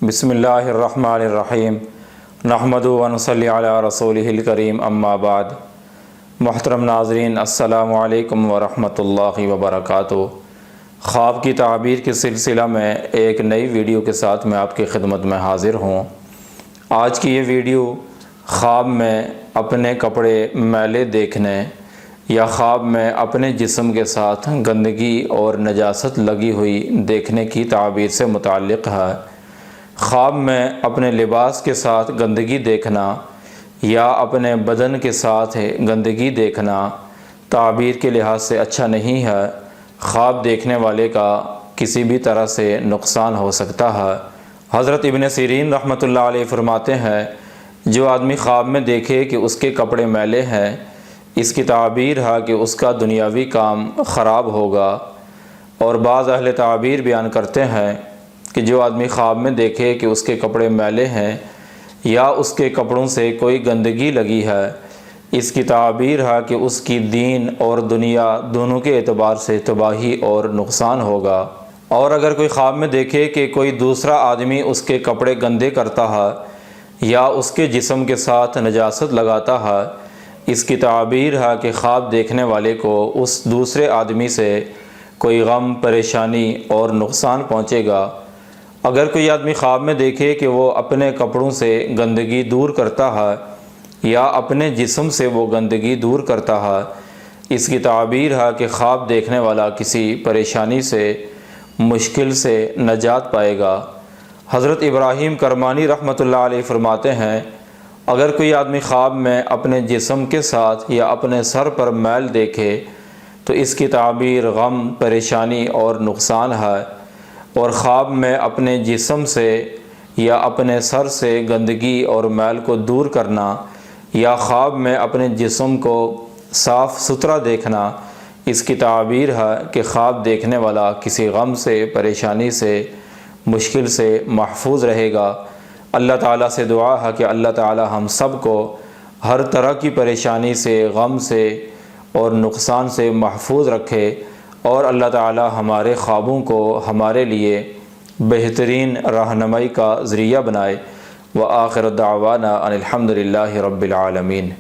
بسم اللہ الرحمن الرحیم نحمد و نصلی علی رسولہ الکریم اما بعد۔ محترم ناظرین، السلام علیکم ورحمۃ اللہ وبرکاتہ۔ خواب کی تعبیر کے سلسلہ میں ایک نئی ویڈیو کے ساتھ میں آپ کی خدمت میں حاضر ہوں۔ آج کی یہ ویڈیو خواب میں اپنے کپڑے میلے دیکھنے یا خواب میں اپنے جسم کے ساتھ گندگی اور نجاست لگی ہوئی دیکھنے کی تعبیر سے متعلق ہے۔ خواب میں اپنے لباس کے ساتھ گندگی دیکھنا یا اپنے بدن کے ساتھ گندگی دیکھنا تعبیر کے لحاظ سے اچھا نہیں ہے۔ خواب دیکھنے والے کا کسی بھی طرح سے نقصان ہو سکتا ہے۔ حضرت ابن سیرین رحمۃ اللہ علیہ فرماتے ہیں، جو آدمی خواب میں دیکھے کہ اس کے کپڑے میلے ہیں، اس کی تعبیر ہے کہ اس کا دنیاوی کام خراب ہوگا۔ اور بعض اہل تعبیر بیان کرتے ہیں کہ جو آدمی خواب میں دیکھے کہ اس کے کپڑے میلے ہیں یا اس کے کپڑوں سے کوئی گندگی لگی ہے، اس کی تعبیر ہے کہ اس کی دین اور دنیا دونوں کے اعتبار سے تباہی اور نقصان ہوگا۔ اور اگر کوئی خواب میں دیکھے کہ کوئی دوسرا آدمی اس کے کپڑے گندے کرتا ہے یا اس کے جسم کے ساتھ نجاست لگاتا ہے، اس کی تعبیر ہے کہ خواب دیکھنے والے کو اس دوسرے آدمی سے کوئی غم، پریشانی اور نقصان پہنچے گا۔ اگر کوئی آدمی خواب میں دیکھے کہ وہ اپنے کپڑوں سے گندگی دور کرتا ہے یا اپنے جسم سے وہ گندگی دور کرتا ہے، اس کی تعبیر ہے کہ خواب دیکھنے والا کسی پریشانی سے، مشکل سے نجات پائے گا۔ حضرت ابراہیم کرمانی رحمۃ اللہ علیہ فرماتے ہیں، اگر کوئی آدمی خواب میں اپنے جسم کے ساتھ یا اپنے سر پر میل دیکھے تو اس کی تعبیر غم، پریشانی اور نقصان ہے۔ اور خواب میں اپنے جسم سے یا اپنے سر سے گندگی اور میل کو دور کرنا یا خواب میں اپنے جسم کو صاف ستھرا دیکھنا، اس کی تعبیر ہے کہ خواب دیکھنے والا کسی غم سے، پریشانی سے، مشکل سے محفوظ رہے گا۔ اللہ تعالیٰ سے دعا ہے کہ اللہ تعالیٰ ہم سب کو ہر طرح کی پریشانی سے، غم سے اور نقصان سے محفوظ رکھے، اور اللہ تعالیٰ ہمارے خوابوں کو ہمارے لیے بہترین رہنمائی کا ذریعہ بنائے۔ وآخر دعوانا ان الحمد للہ رب العالمین۔